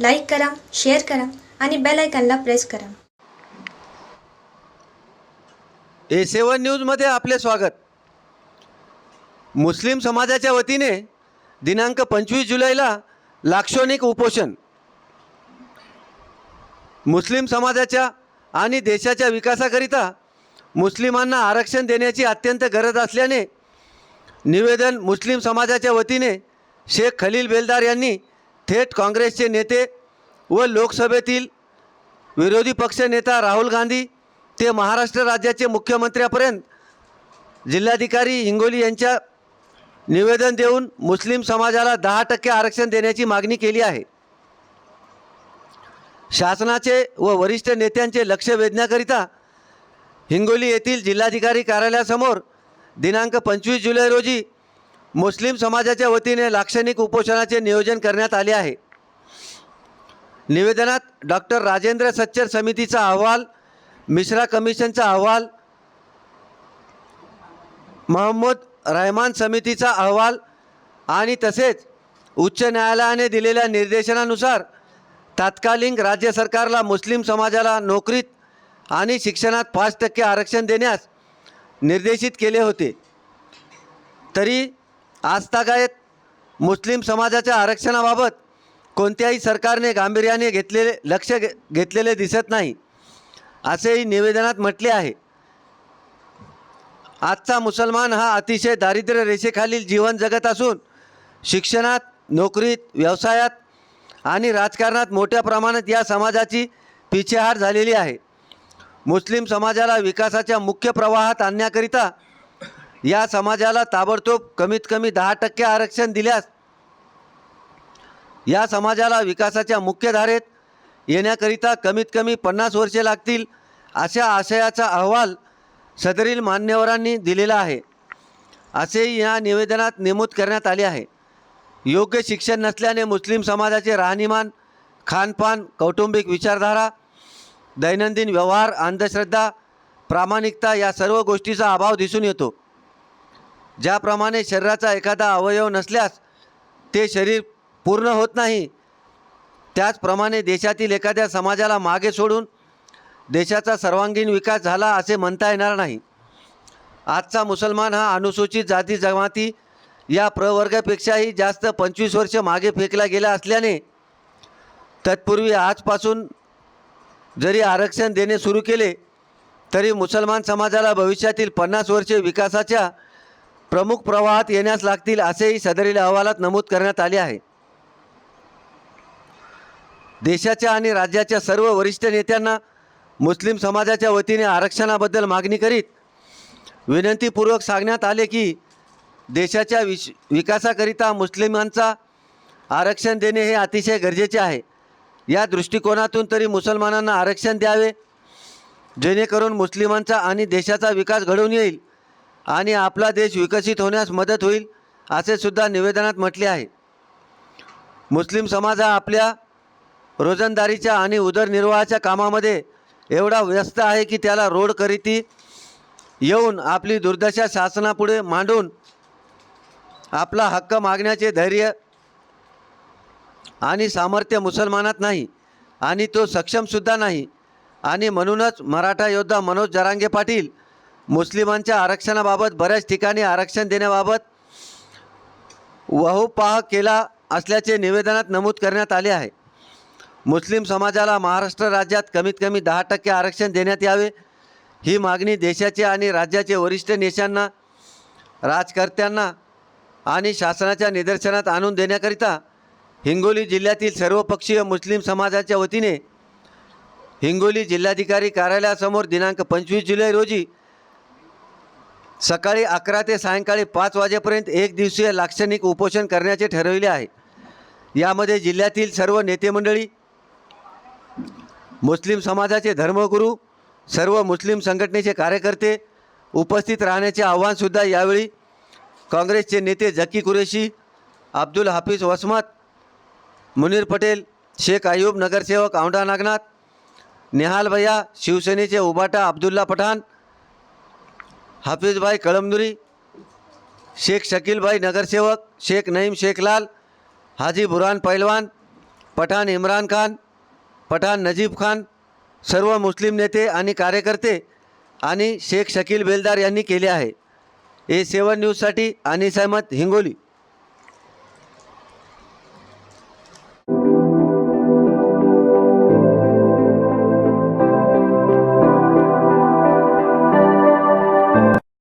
Like करा, share करा आणि बेल आयकॉनला प्रेस करा. A7 न्यूजमध्ये आपले स्वागत. मुस्लिम समाजाच्या वतीने दिनांक 25 जुलैला लाक्षणिक उपोषण. मुस्लिम समाजाच्या आणि देशाच्या विकासाकरिता मुस्लिमांना आरक्षण देण्याची अत्यंत गरज असल्याने निवेदन मुस्लिम समाजाच्या वतीने शेख खलील बेलदार यांनी थेट काँग्रेसचे नेते व लोकसभेतील विरोधी पक्ष नेता राहुल गांधी ते महाराष्ट्र राज्याचे मुख्यमंत्र्यापर्यंत जिल्हाधिकारी हिंगोली यांच्या निवेदन देऊन मुस्लिम समाजाला 10% आरक्षण देण्याची मागणी केली आहे. शासनाचे व वरिष्ठ नेत्यांचे लक्ष वेधण्याकरिता हिंगोली येथील जिल्हाधिकारी कार्यालयासमोर दिनांक 25 जुलै रोजी मुस्लिम समाजाच्या वतीने लाक्षणिक उपोषणाचे नियोजन करण्यात आले आहे. निवेदनात डॉक्टर राजेंद्र सच्चर समितीचा अहवाल, मिश्रा कमिशनचा अहवाल, मोहम्मद रहमान समितीचा अहवाल आणि तसेच उच्च न्यायालयाने दिलेल्या निर्देशनानुसार तात्कालीन राज्य सरकारला मुस्लिम समाजाला नोकरीत आणि शिक्षणात 5% आरक्षण देण्यास निर्देशित केले होते. तरी आजतागायत मुस्लिम समाजाच्या आरक्षणाबाबत कोणत्याही सरकारने गांभीर्याने लक्ष घेतलेले दिसत नाही, असेही निवेदनात म्हटले आहे. आजचा मुसलमान हा अतिशय दारिद्र्य रेषेखालील जीवन जगत असून शिक्षणात, नोकरीत, व्यवसायात आणि राजकारणात मोठ्या प्रमाणात या समाजाची पिछेहाट झालेली आहे. मुस्लिम समाजाला विकासाच्या मुख्य प्रवाहात आणण्याकरिता या समाजाला ताबडतोब कमीत कमी 10% आरक्षण दिल्यास या समाजाला विकासाच्या मुख्य धारेत येण्याकरिता कमीत कमी 50 वर्षे लागतील, अशा आशयाचा अहवाल सदरील मान्यवरांनी दिलेला आहे, असेही या निवेदनात नमूद करण्यात आले आहे. योग्य शिक्षण नसल्याने मुस्लिम समाजाचे राहणीमान, खानपान, कौटुंबिक विचारधारा, दैनंदिन व्यवहार, अंधश्रद्धा, प्रामाणिकता या सर्व गोष्टीचा अभाव दिसून येतो. ज्याप्रमाणे शरीराचा एखादा अवयव नसल्यास ते शरीर पूर्ण होत नाही, त्याचप्रमाणे देशातील एखाद्या समाजाला मागे सोडून देशाचा सर्वांगीण विकास झाला असे म्हणता येणार नाही. आजचा मुसलमान हा अनुसूचित जाती जमाती या प्रवर्गापेक्षाही जास्त 25 वर्ष मागे फेकला गेला असल्याने तत्पूर्वी आजपासून जरी आरक्षण देणे सुरू केले तरी मुसलमान समाजाला भविष्यातील 50 वर्षे विकासाच्या प्रमुख प्रवाहात येण्यास लागतील, असेही सदरील अहवालात नमूद करण्यात आले आहे. देशाच्या आणि राज्याच्या सर्व वरिष्ठ नेत्यांना मुस्लिम समाजाच्या वतीने आरक्षणाबद्दल मागणी करीत विनंतीपूर्वक सांगण्यात आले की देशाच्या विकासाकरिता मुस्लिमांचा आरक्षण देणे हे अतिशय गरजेचे आहे. या दृष्टिकोनातून तरी मुसलमानांना आरक्षण द्यावे, जेणेकरून मुस्लिमांचा आणि देशाचा विकास घडून येईल आणि आपला देश विकसित होण्यास मदत होईल, असे सुद्धा निवेदनात म्हटले आहे. मुस्लिम समाज हा आपल्या रोजंदारीच्या आणि उदरनिर्वाहाच्या कामामध्ये एवढा व्यस्त आहे की त्याला रोडकरीती येऊन आपली दुर्दशा शासनापुढे मांडून आपला हक्क मागण्याचे धैर्य आणि सामर्थ्य मुसलमानात नाही आणि तो सक्षमसुद्धा नाही. आणि म्हणूनच मराठा योद्धा मनोज जरांगे पाटील मुस्लिमांच्या आरक्षणाबाबत बऱ्याच ठिकाणी आरक्षण देण्याबाबत वहुपाह केला असल्याचे निवेदनात नमूद करण्यात आले आहे. मुस्लिम समाजाला महाराष्ट्र राज्यात कमीत कमी 10% आरक्षण देण्यात यावे, ही मागणी देशाचे आणि राज्याचे वरिष्ठ नेत्यांना, राजकर्त्यांना आणि शासनाच्या निदर्शनात आणून देण्याकरिता हिंगोली जिल्ह्यातील सर्वपक्षीय मुस्लिम समाजाच्या वतीने हिंगोली जिल्हाधिकारी कार्यालयासमोर दिनांक 25 जुलै रोजी सकाळी 11 ते सायंकाळी 5 वाजेपर्यंत एक दिवसीय लाक्षणिक उपोषण करण्याचे ठरविले आहे. यामध्ये जिल्ह्यातील सर्व नेते मंडळी, मुस्लिम समाजाचे धर्मगुरू, सर्व मुस्लिम संघटनेचे कार्यकर्ते उपस्थित राहण्याचे आव्हानसुद्धा यावेळी काँग्रेसचे नेते झकी कुरेशी, अब्दुल हाफिज वसमत, मुनीर पटेल, शेख अयूब नगरसेवक औंढा नागनाथ, निहाल भैया, शिवसेनेचे उबाटा अब्दुल्ला पठाण, हाफिजभाई कळमनुरी, शेख शकीलभाई नगरसेवक, शेख नईम शेखलाल, हाजी बुरहान पैलवान, पठाण इम्रान खान, पठाण नजीब खान, सर्व मुस्लिम नेते आणि कार्यकर्ते आणि शेख शकील बेलदार यांनी केले आहे. A7 न्यूजसाठी अनिस अहमद, हिंगोली.